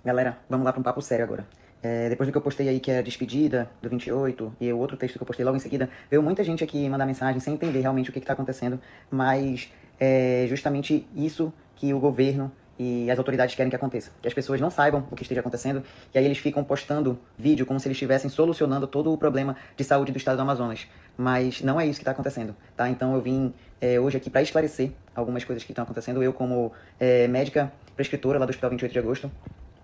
Galera, vamos lá para um papo sério agora. Depois do que eu postei aí, que é a despedida do 28, e o outro texto que eu postei logo em seguida, veio muita gente aqui mandar mensagem sem entender realmente o que está acontecendo, mas é justamente isso que o governo e as autoridades querem que aconteça. Que as pessoas não saibam o que esteja acontecendo, e aí eles ficam postando vídeo como se eles estivessem solucionando todo o problema de saúde do estado do Amazonas. Mas não é isso que está acontecendo, tá? Então eu vim hoje aqui para esclarecer algumas coisas que estão acontecendo. Eu, como médica prescritora lá do Hospital 28 de Agosto,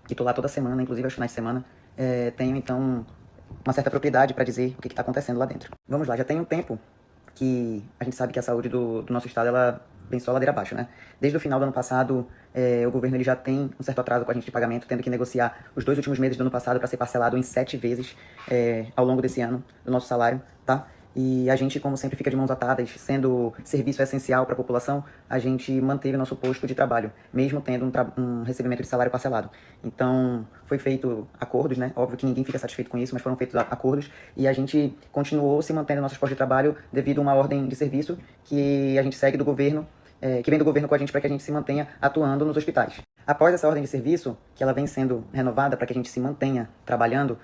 que tô lá toda semana, inclusive aos finais de semana, tenho então uma certa propriedade para dizer o que está acontecendo lá dentro. Vamos lá, já tem um tempo que a gente sabe que a saúde do nosso estado, ela vem só ladeira abaixo, né? Desde o final do ano passado, o governo ele já tem um certo atraso com a gente de pagamento, tendo que negociar os 2 últimos meses do ano passado para ser parcelado em 7 vezes ao longo desse ano do nosso salário, tá? E a gente, como sempre, fica de mãos atadas, sendo serviço essencial para a população, a gente manteve nosso posto de trabalho, mesmo tendo um recebimento de salário parcelado. Então, foi feito acordos, né? Óbvio que ninguém fica satisfeito com isso, mas foram feitos acordos e a gente continuou se mantendo em nossos postos de trabalho devido a uma ordem de serviço que a gente segue do governo, que vem do governo com a gente para que a gente se mantenha atuando nos hospitais. Após essa ordem de serviço, que ela vem sendo renovada para que a gente se mantenha trabalhando,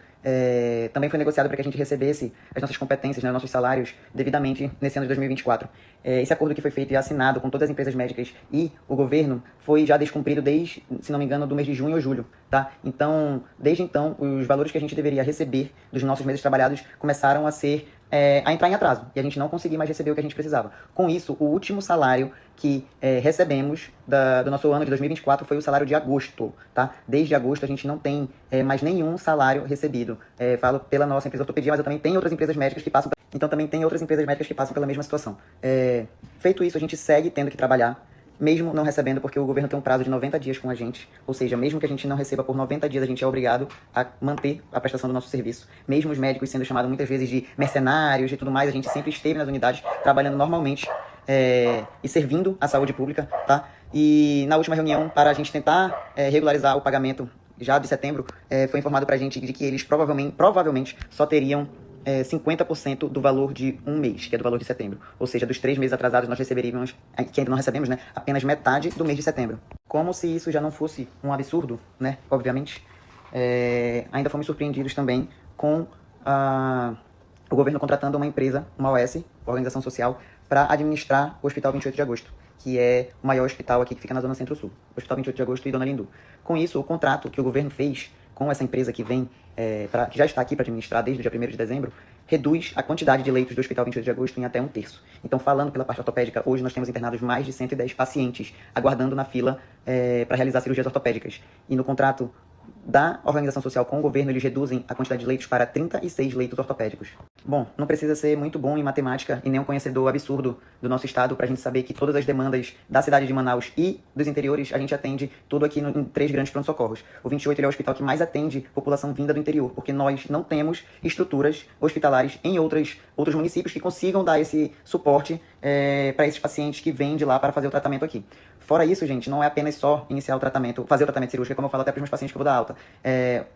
também foi negociado para que a gente recebesse as nossas competências, né, nossos salários, devidamente nesse ano de 2024. Esse acordo que foi feito e assinado com todas as empresas médicas e o governo foi já descumprido desde, se não me engano, do mês de junho ou julho, tá? Então, desde então, os valores que a gente deveria receber dos nossos meses trabalhados começaram a entrar em atraso, e a gente não conseguia mais receber o que a gente precisava. Com isso, o último salário que recebemos do nosso ano de 2024 foi o salário de agosto, tá? Desde agosto a gente não tem mais nenhum salário recebido. Falo pela nossa empresa ortopedia, mas eu também tenho outras empresas médicas que passam... Então também tem outras empresas médicas que passam pela mesma situação. Feito isso, a gente segue tendo que trabalhar, mesmo não recebendo, porque o governo tem um prazo de 90 dias com a gente, ou seja, mesmo que a gente não receba por 90 dias, a gente é obrigado a manter a prestação do nosso serviço. Mesmo os médicos sendo chamados muitas vezes de mercenários e tudo mais, a gente sempre esteve nas unidades, trabalhando normalmente e servindo a saúde pública, tá? E na última reunião, para a gente tentar regularizar o pagamento já de setembro, foi informado pra gente de que eles provavelmente só teriam 50% do valor de um mês, que é do valor de setembro. Ou seja, dos 3 meses atrasados, nós receberíamos, que ainda não recebemos, né, apenas metade do mês de setembro. Como se isso já não fosse um absurdo, né, obviamente, ainda fomos surpreendidos também com o governo contratando uma empresa, uma OS, Organização Social, para administrar o Hospital 28 de Agosto, que é o maior hospital aqui que fica na Zona Centro-Sul, Hospital 28 de Agosto e Dona Lindu. Com isso, o contrato que o governo fez com essa empresa que vem, que já está aqui para administrar desde o dia 1º de dezembro, reduz a quantidade de leitos do Hospital 28 de Agosto em até 1/3. Então, falando pela parte ortopédica, hoje nós temos internados mais de 110 pacientes aguardando na fila para realizar cirurgias ortopédicas. E no contrato da organização social com o governo, eles reduzem a quantidade de leitos para 36 leitos ortopédicos. Bom, não precisa ser muito bom em matemática e nem um conhecedor absurdo do nosso estado para a gente saber que todas as demandas da cidade de Manaus e dos interiores a gente atende tudo aqui em 3 grandes pronto-socorros. O 28 ele é o hospital que mais atende população vinda do interior, porque nós não temos estruturas hospitalares em outros municípios que consigam dar esse suporte para esses pacientes que vêm de lá para fazer o tratamento aqui. Fora isso, gente, não é apenas só iniciar o tratamento, fazer o tratamento cirúrgico, como eu falo até para os meus pacientes que eu vou dar alta.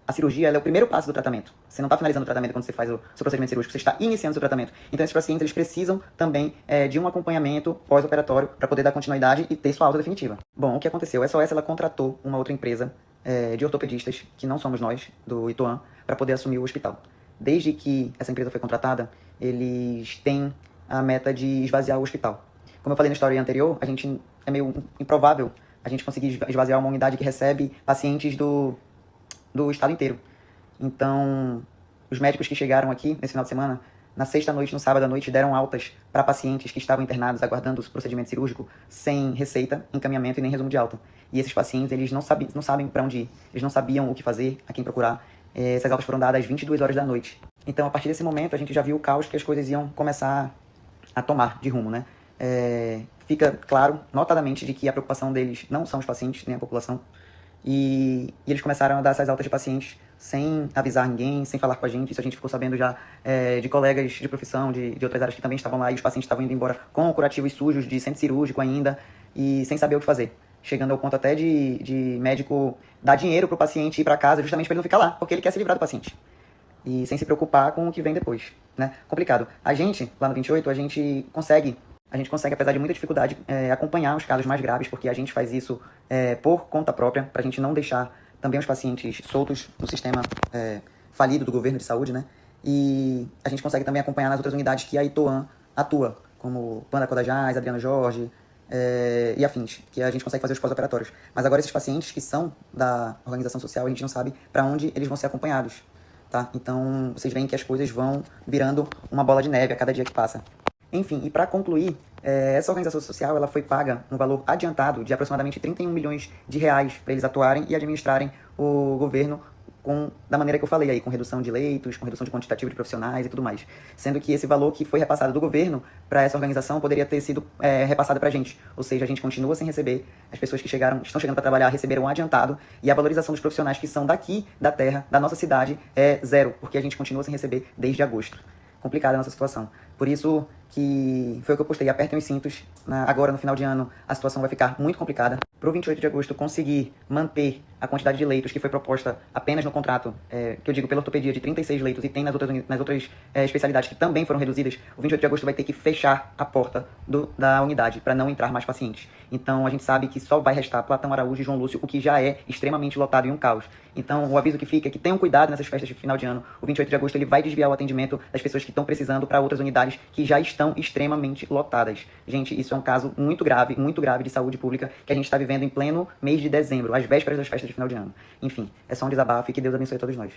A cirurgia ela é o primeiro passo do tratamento. Você não está finalizando o tratamento quando você faz o seu procedimento cirúrgico, você está iniciando o seu tratamento. Então, esses pacientes eles precisam também de um acompanhamento pós-operatório para poder dar continuidade e ter sua alta definitiva. Bom, o que aconteceu? A SOS ela contratou uma outra empresa de ortopedistas, que não somos nós, do Ituan, para poder assumir o hospital. Desde que essa empresa foi contratada, eles têm a meta de esvaziar o hospital. Como eu falei na história anterior, a gente é meio improvável a gente conseguir esvaziar uma unidade que recebe pacientes do estado inteiro. Então, os médicos que chegaram aqui nesse final de semana, na sexta noite, no sábado à noite, deram altas para pacientes que estavam internados aguardando o procedimento cirúrgico sem receita, encaminhamento e nem resumo de alta. E esses pacientes, eles não sabem para onde ir, eles não sabiam o que fazer, a quem procurar. Essas altas foram dadas às 22 horas da noite. Então, a partir desse momento, a gente já viu o caos que as coisas iam começar a tomar de rumo, né? Fica claro, notadamente, de que a preocupação deles não são os pacientes, nem a população. E eles começaram a dar essas altas de pacientes sem avisar ninguém, sem falar com a gente. Isso a gente ficou sabendo já de colegas de profissão, de outras áreas que também estavam lá, e os pacientes estavam indo embora com curativos sujos de centro cirúrgico ainda, e sem saber o que fazer. Chegando ao ponto até de médico dar dinheiro pro paciente ir para casa justamente para ele não ficar lá, porque ele quer se livrar do paciente. E sem se preocupar com o que vem depois, né? Complicado. A gente, lá no 28, a gente consegue, apesar de muita dificuldade, acompanhar os casos mais graves, porque a gente faz isso por conta própria, pra gente não deixar também os pacientes soltos no sistema falido do governo de saúde, né? E a gente consegue também acompanhar nas outras unidades que a Itoam atua, como Panda Codajás, Adriano Jorge e afins, que a gente consegue fazer os pós-operatórios. Mas agora esses pacientes que são da organização social, a gente não sabe para onde eles vão ser acompanhados, tá? Então, vocês veem que as coisas vão virando uma bola de neve a cada dia que passa. Enfim, e para concluir, essa organização social ela foi paga um valor adiantado de aproximadamente 31 milhões de reais para eles atuarem e administrarem o governo da maneira que eu falei aí, com redução de leitos, com redução de quantitativo de profissionais e tudo mais. Sendo que esse valor que foi repassado do governo para essa organização poderia ter sido repassado para a gente. Ou seja, a gente continua sem receber, as pessoas que estão chegando para trabalhar receberam um adiantado e a valorização dos profissionais que são daqui, da terra, da nossa cidade, é zero, porque a gente continua sem receber desde agosto. Complicada a nossa situação. Por isso que foi o que eu postei, apertem os cintos. Agora, no final de ano, a situação vai ficar muito complicada. Para o 28 de agosto conseguir manter a quantidade de leitos que foi proposta apenas no contrato, que eu digo pela ortopedia, de 36 leitos, e tem nas outras especialidades que também foram reduzidas, o 28 de agosto vai ter que fechar a porta da unidade para não entrar mais pacientes. Então, a gente sabe que só vai restar Platão Araújo e João Lúcio, o que já é extremamente lotado e um caos. Então, o aviso que fica é que tenham cuidado nessas festas de final de ano. O 28 de agosto ele vai desviar o atendimento das pessoas que estão precisando para outras unidades que já estão extremamente lotadas. Gente, isso é um caso muito grave de saúde pública que a gente está vivendo em pleno mês de dezembro, às vésperas das festas de final de ano. Enfim, é só um desabafo e que Deus abençoe a todos nós.